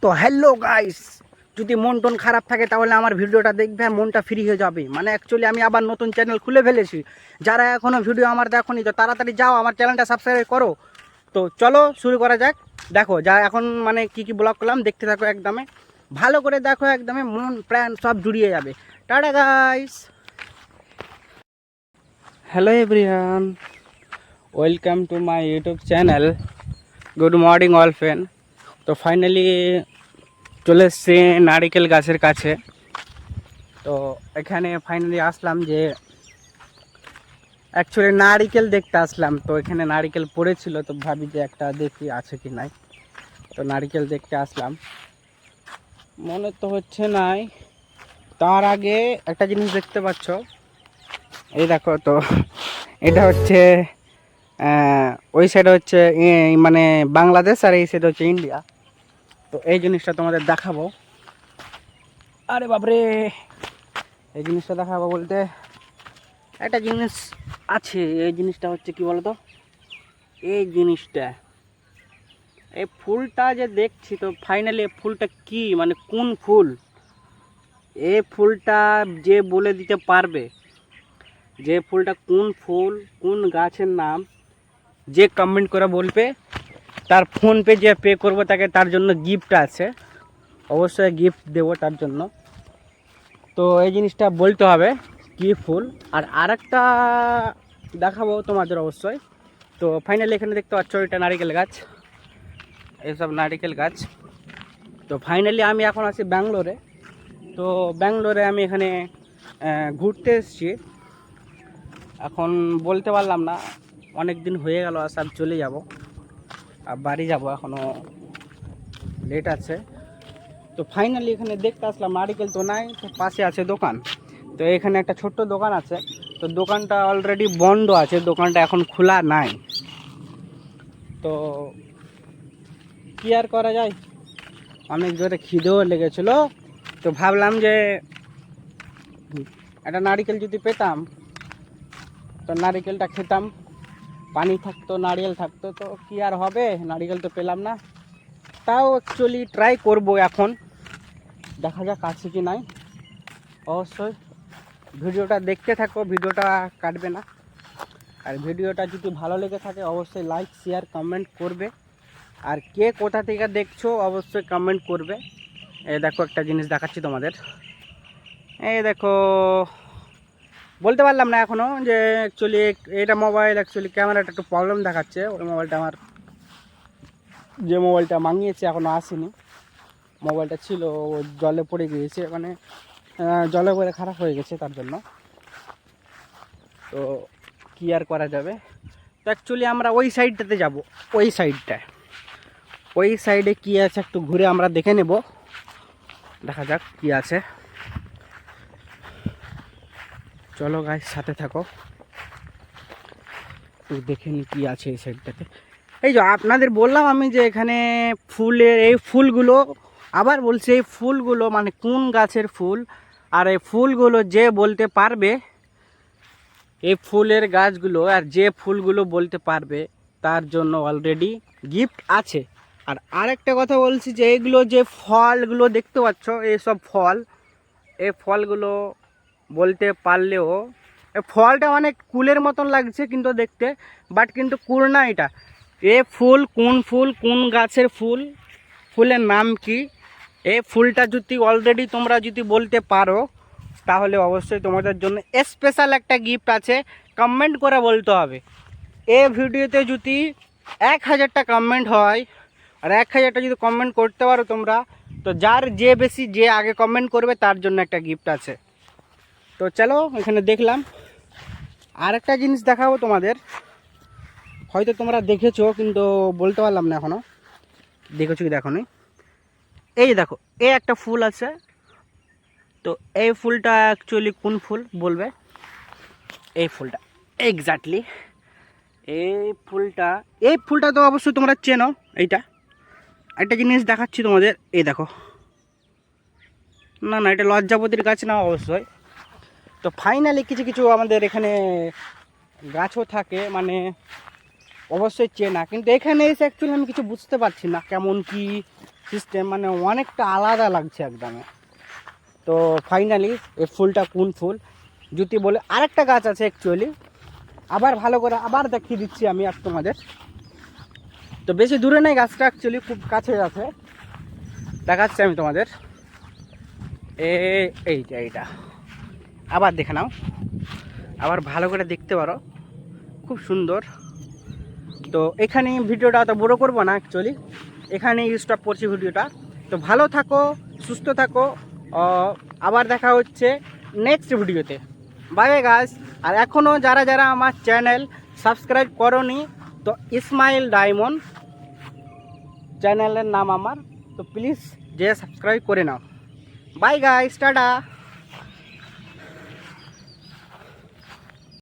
তো hello guys, যদি মন টন খারাপ থাকে তাহলে আমার ভিডিওটা দেখবে, মনটা ফ্রি হয়ে যাবে। মানে অ্যাকচুয়ালি আমি আবার নতুন চ্যানেল খুলে ফেলেছি। যারা এখনও ভিডিও আমার দেখোনি তো তাড়াতাড়ি যাও আমার চ্যানেলটা সাবস্ক্রাইব করো। তো চলো শুরু করা যাক। দেখো যা এখন মানে কি ব্লগ করলাম দেখতে থাকো, একদমে ভালো করে দেখো, একদমে মন প্রাণ সব জুড়িয়ে যাবে। Tata guys. Hello everyone, welcome to my YouTube channel. Good morning all friend. তো ফাইনালি চলে এসছি নারিকেল গাছের কাছে। তো এখানে ফাইনালি আসলাম যে অ্যাকচুয়ালি নারিকেল দেখতে আসলাম। তো এখানে নারিকেল পড়েছিল, তো ভাবি যে একটা দেখি আছে কি নাই। তো নারিকেল দেখতে আসলাম, মনে তো হচ্ছে নাই। তার আগে একটা জিনিস দেখতে পাচ্ছ, এই দেখো। তো এটা হচ্ছে ওই সাইডে হচ্ছে মানে বাংলাদেশ, আর এই সাইডে হচ্ছে ইন্ডিয়া। তো এই জিনিসটা তোমাদের দেখাবো। আরে বাপরে, এই জিনিসটা দেখাবো বলতে একটা জিনিস আছে। এই জিনিসটা হচ্ছে কি বলতো, এই জিনিসটা, এই ফুলটা যে দেখছি, তো ফাইনালি এই ফুলটা কি মানে কোন ফুল, এই ফুলটা যে বলে দিতে পারবে যে ফুলটা কোন ফুল কোন গাছের নাম, যে কমেন্ট করে বলবে, তার ফোনপে যে পে করবো তাকে, তার জন্য গিফট আছে, অবশ্যই গিফট দেবো তার জন্য। তো এই জিনিসটা বলতে হবে কি ফুল। আর আরেকটা দেখাবো তোমাদের অবশ্যই। তো ফাইনালি এখানে দেখতে পাচ্ছ এটা নারিকেল গাছ, এইসব নারিকেল গাছ। তো ফাইনালি আমি এখন আছি ব্যাঙ্গালোরে। তো ব্যাঙ্গালোরে আমি এখানে ঘুরতে এসেছি। এখন বলতে পারলাম না, অনেক দিন হয়ে গেল আসার, চলে যাব আর বাড়ি যাব, এখনও লেট আছে। তো ফাইনালি এখানে দেখতে আসলাম নারিকেল তো নাই, তো পাশে আছে দোকান। তো এখানে একটা ছোট্ট দোকান আছে, তো দোকানটা অলরেডি বন্ধ আছে, দোকানটা এখন খোলা নাই। তো কি আর করা যায়, অনেক জোরে খিদেও লেগেছিল। তো ভাবলাম যে একটা নারিকেল যদি পেতাম তো নারিকেলটা খেতাম, পানি থাকতো নারিকেল থাকতো। তো কি আর হবে, নারিকেল তো পেলাম না। তাও অ্যাকচুয়ালি ট্রাই করব এখন, দেখা যাক আছে কি নাই। অবশ্যই ভিডিওটা দেখতে থাকো, ভিডিওটা কাটবে না। আর ভিডিওটা যদি ভালো লেগে থাকে অবশ্যই লাইক শেয়ার কমেন্ট করবে। আর কে কোথা থেকে দেখছো অবশ্যই কমেন্ট করবে। এই দেখো একটা জিনিস দেখাচ্ছি তোমাদের, এই দেখো। বলতে পারলাম না এখনও যে অ্যাকচুয়ালি এটা মোবাইল, অ্যাকচুয়ালি ক্যামেরাটা একটু প্রবলেম দেখাচ্ছে। ওই মোবাইলটা আমার, যে মোবাইলটা মাঙিয়েছে এখনও আসেনি। মোবাইলটা ছিল ও জলে পড়ে গিয়েছে, মানে জলে পড়ে খারাপ হয়ে গেছে, তার জন্য। তো কি আর করা যাবে। তো অ্যাকচুয়ালি আমরা ওই সাইডটাতে যাব, ওই সাইডটায়, ওই সাইডে কি আছে একটু ঘুরে আমরা দেখে নেব। দেখা যাক কি আছে, চলো গাইস সাথে থাকো, দেখে নি কি আছে এই সাইডটাতে। এই যে আপনাদের বললাম আমি যে এখানে ফুলের এই ফুলগুলো, আবার বলছি এই ফুলগুলো মানে কোন গাছের ফুল, আর এই ফুলগুলো যে বলতে পারবে, এই ফুলের গাছগুলো আর যে ফুলগুলো বলতে পারবে তার জন্য অলরেডি গিফট আছে। আর আরেকটা কথা বলছি যে এইগুলো যে ফলগুলো দেখতে পাচ্ছ, এইসব ফল, এই ফলগুলো বলতে পারলেও, এই ফলটা অনেক কুলের মতন লাগছে কিন্তু দেখতে, বাট কিন্তু কুল না এটা। এ ফুল কোন গাছের ফুল, ফুলের নাম কি, এই ফুলটা যদি অলরেডি তোমরা যদি বলতে পারো তাহলে অবশ্যই তোমাদের জন্য স্পেশাল একটা গিফট আছে। কমেন্ট করে বলতে হবে। এই ভিডিওতে যদি 1000টা কমেন্ট হয়, আর 1000টা যদি কমেন্ট করতে পারো তোমরা, তো যার যে বেশি যে আগে কমেন্ট করবে তার জন্য একটা গিফট আছে। তো চলো এখানে দেখলাম আর একটা জিনিস দেখাবো তোমাদের, হয়তো তোমরা দেখেছো কিন্তু বলতে পারলাম না এখনও, দেখেছো কি দেখো নি। এই দেখো এই একটা ফুল আছে, তো এই ফুলটা অ্যাকচুয়ালি কোন ফুল বলবে, এই ফুলটা এক্স্যাক্টলি, এই ফুলটা তো অবশ্যই তোমরা চেনো। এইটা একটা জিনিস দেখাচ্ছি তোমাদের, এই দেখো, না এটা লজ্জাপতির গাছ না অবশ্যই। তো ফাইনালি কিছু কিছু আমাদের এখানে গাছও থাকে, মানে অবশ্যই চেনা, কিন্তু এখানে এসে অ্যাকচুয়ালি আমি কিছু বুঝতে পারছি না কেমন কি সিস্টেম মানে অনেকটা আলাদা লাগছে একদম। তো ফাইনালি এই ফুলটা কোন ফুল যদি বলে, আরেকটা গাছ আছে অ্যাকচুয়ালি, আবার ভালো করে আবার দেখিয়ে দিচ্ছি আমি আর তোমাদের। তো বেশি দূরে নেই গাছটা, অ্যাকচুয়ালি খুব কাছে আছে, দেখাচ্ছি আমি তোমাদের। এইটা এইটা আবার দেখে নাও, আবার ভালো করে দেখতে পারো, খুব সুন্দর। তো এখানে ভিডিওটা অত বড় করবো না অ্যাকচুয়ালি, এখানেই স্টপ করছি ভিডিওটা। তো ভালো থাকো, সুস্থ থাকো, আবার দেখা হচ্ছে নেক্সট ভিডিওতে। Bye bye guys. আর এখনও যারা যারা আমার চ্যানেল সাবস্ক্রাইব করোনি, তো ইসমাইল ডায়মন্ড চ্যানেলের নাম আমার, তো প্লিজ যে সাবস্ক্রাইব করে নাও। Bye guys, tata.